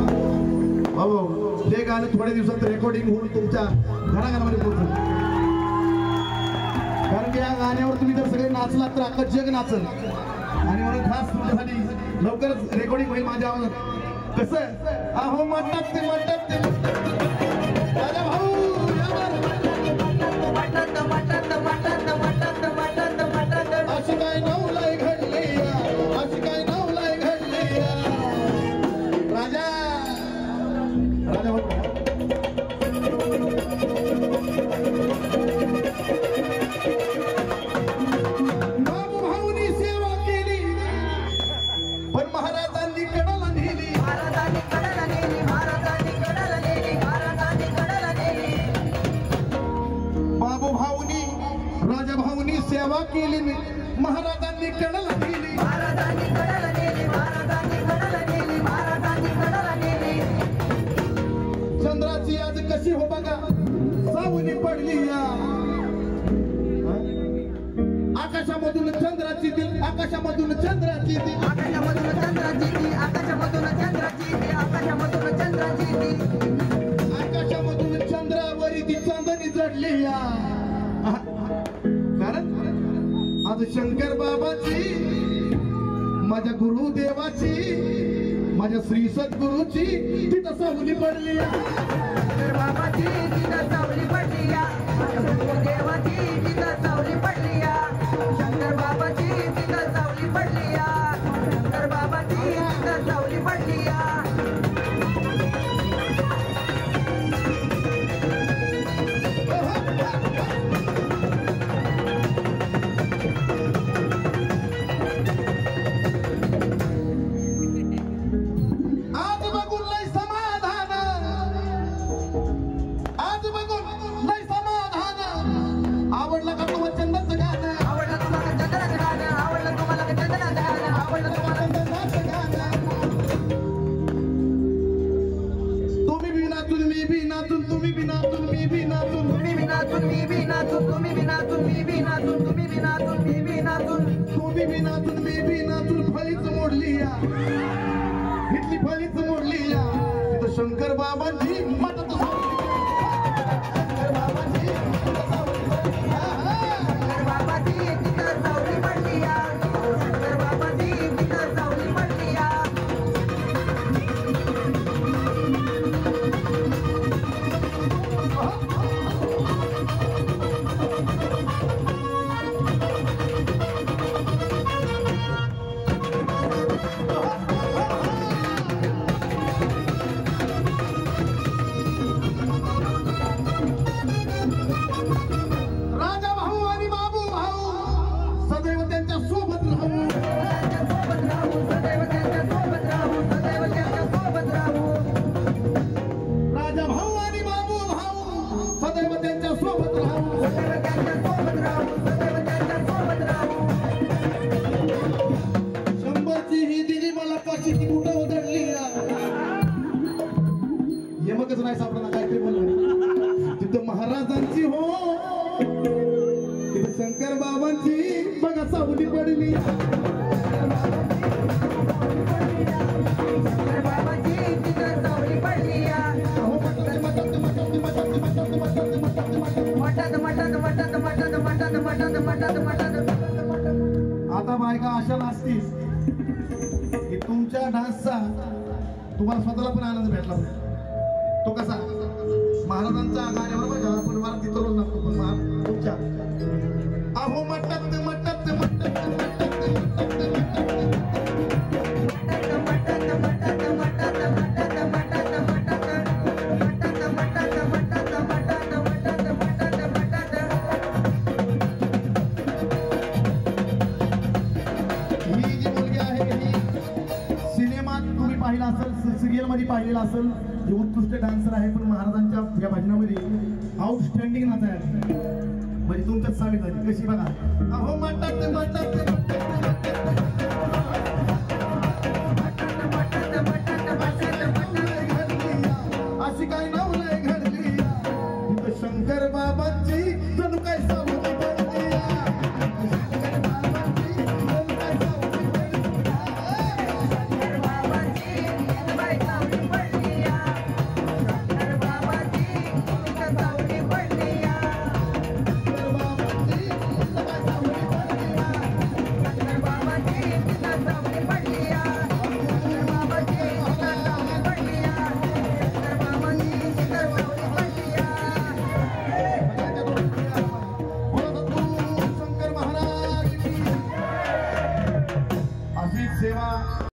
बाबा हे गाणं थोड्या दिवसात रेकॉर्डिंग होऊन तुमच्या घराघरामध्ये पोहोचेल, कारण की या गाण्यावर तुम्ही जर सगळे नाचलात तर अख्खं जग नाचल. आणि म्हणून खास तुमच्यासाठी लवकरच रेकॉर्डिंग होईल माझ्या आवाजात. कसं अहो म्हणतात ते राजा भाऊ अशी काय नवलाई घडली, अशी काय नवलाई घडली राजा राजा बाबू भाऊनी सेवा केली पण महाराजांनी कडाला नेली, महाराजांनी कडाला नेली, महाराजांनी कडाला नेली, महाराजांनी कडाला नेली. बाबू भाऊनी राजा भाऊनी सेवा केली महाराजांनी कडाला नेली, महाराजांनी कडाला नेली, महाराजांनी कडाला नेली, महाराजांनी कडाला नेली. चंद्राची आज कशी हो बघा सावली पडली या आकाशामधून चंद्राची ती, आकाशामधून चंद्राची ती, आकाशामधून चंद्राची ती, आकाशामधून चंद्राची ती, आकाशामधून चंद्राची ती, आकाशामधून चंद्रावरी ती चांदणी चढली या. कारण आज शंकर बाबाची, माझ्या गुरुदेवाची, माझ्या श्री सद्गुरूची तिथं सावली पडली या. शंकर बाबाची तिथं सावली पडली या, माझ्या गुरुदेवाची तिथं सावली पडली या. शंकर बाबाची तिथं सावली पडली या, शंकर बाबाची तिथं सावली पडली या. शंकर बाबांची मदत शंकर बाबांची शंकर बाबाची तिथं सावली पडली या, शंकर बाबाची तिथं सावली पडली या. यमकच नाही सापडला काहीतरी म्हणलं तिथं महाराजांची हो, तिथं शंकर बाबांची बघा सावली पडली. शंकर बाबाची तिथं सावली पडली या. आता बायका अशा नाचतील की तुमच्या डान्सचा तुम्हाला स्वतःला पण आनंद भेटला. तो कसा महाराजांचा गाण्याबरोबर का आपण मला तिथं रोज लागतो, पण तुमच्या अहो मटत मटत मटत ही जी मुलगी आहे ही सिनेमात तुम्ही पाहिला असेल, सिरियल मध्ये पाहिलेला असेल, उत्कृष्ट डान्सर आहे. पण महाराजांच्या या भजनामध्ये आउटस्टँडिंग नाच आहे. म्हणजे तुमच्याच सावी झाली कशी बघा अहो म्हणतात